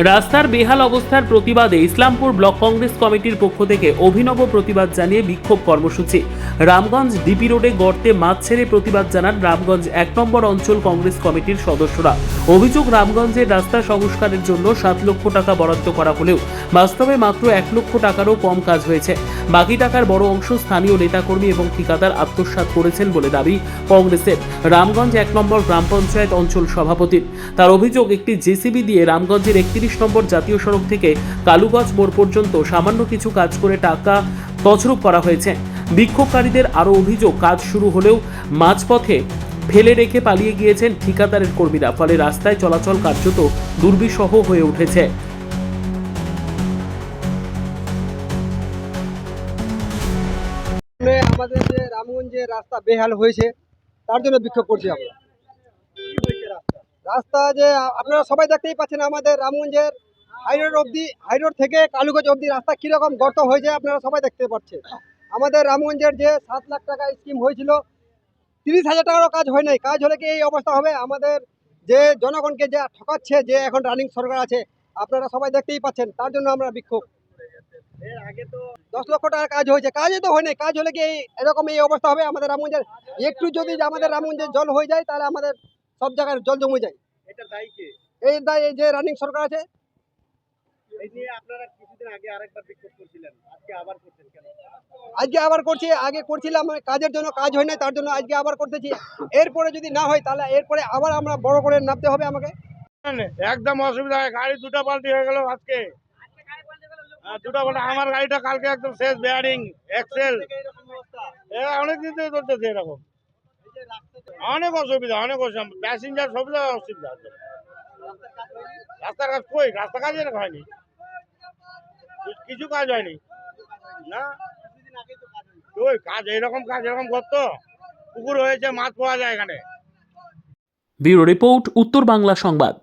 রাস্তার বেহাল অবস্থার প্রতিবাদে ইসলামপুর ব্লক কংগ্রেস কমিটির পক্ষ থেকে অভিনব প্রতিবাদ জানিয়ে বিক্ষোভ কর্মসূচি। রামগঞ্জ ডিপি রোডে গর্তে মাছ ছেড়ে প্রতিবাদ জানান রামগঞ্জ ১ নম্বর অঞ্চল কংগ্রেস কমিটির সদস্যরা। অভিযোগ, রামগঞ্জের রাস্তা সংস্কারের জন্য ৭ লক্ষ টাকা বরাদ্দ করা হলেও বাস্তবে মাত্র ১ লক্ষ টাকারও কম কাজ হয়েছে। বাকি টাকার বড় অংশ স্থানীয় নেতাকর্মী এবং ঠিকাদার আত্মসাৎ করেছেন বলে দাবি কংগ্রেসের রামগঞ্জ ১ নম্বর গ্রাম পঞ্চায়েত অঞ্চল সভাপতির। তার অভিযোগ, একটি জেসিবি দিয়ে রামগঞ্জের ৩১ নম্বর জাতীয় সড়ক থেকে কালুগঞ্জ মোড় পর্যন্ত সামান্য কিছু কাজ করে টাকা তছরূপ করা হয়েছে। বিক্ষোভকারীদের আরও অভিযোগ, কাজ শুরু হলেও মাঝপথে ফেলে রেখে পালিয়ে গিয়েছেন ঠিকাদারের কর্মীরা, ফলে রাস্তায় চলাচল কার্যত দুর্বিষহ হয়ে উঠেছে। আমাদের যে রামগঞ্জের রাস্তা বেহাল হয়েছে তার জন্য বিক্ষোভ করছি আমরা। রাস্তা যে আপনারা সবাই দেখতেই পাচ্ছেন, আমাদের রামগঞ্জের হাইরোড থেকে কালুগঞ্জ অবধি রাস্তা কিরকম গর্ত হয়েছে আপনারা সবাই দেখতে পাচ্ছেন। আমাদের রামগঞ্জের যে ৭ লাখ টাকা স্কিম হয়েছিল, ৩০,০০০ টাকারও কাজ হয় নাই। কাজ হলে কি এই অবস্থা হবে? আমাদের যে জনগণকে যে ঠকাচ্ছে, যে এখন রানিং সরকার আছে, আপনারা সবাই দেখতেই পাচ্ছেন। তার জন্য আমরা বিক্ষোভ। এর আগে তো ১০ লক্ষ টাকার কাজ হয়েছে, কাজই তো হয় নাই। কাজ হলে কি এরকম এই অবস্থা হবে? আমাদের রামগঞ্জের একটু যদি আমাদের রামগঞ্জে জল হয়ে যায়, তাহলে আমাদের সব জায়গায় জল জমে যায়। এটা দায়ী কে? এই দায় এই যে রানিং সরকার আছে। এই নিয়ে আপনারা কিছুদিন আগে আরেকবার বিক্ষোভ করছিলেন, আজকে আবার করছেন কেন? আজকে আবার করছি, আগে করছিলাম কাজের জন্য, কাজ হয় না, তার জন্য আজকে আবার করতেছি। এরপরে যদি না হয় তাহলে এরপরে আবার আমরা বড় করে নামতে হবে আমাকে। একদম অসুবিধা হয়, গাড়ি দুটো পাল্টি হয়ে গেল আজকে। দুটো পাল্টি, আমার গাড়িটা কালকে একদম শেষ, বেয়ারিং এক্সেল, অনেক দিন থেকে চলতেছে এরকম। অনেক অসুবিধা, অনেক অসুবিধা, প্যাসেঞ্জার সব জায়গায় অসুবিধা আছে। রাস্তার কাজ কই? রাস্তা কাজ এরকম হয়নি, কিছু কাজ হয়নি না। ওই কাজ এরকম করতো, পুকুর হয়েছে, মাছ পাওয়া যায় এখানে। ব্যুরো রিপোর্ট, উত্তর বাংলা সংবাদ।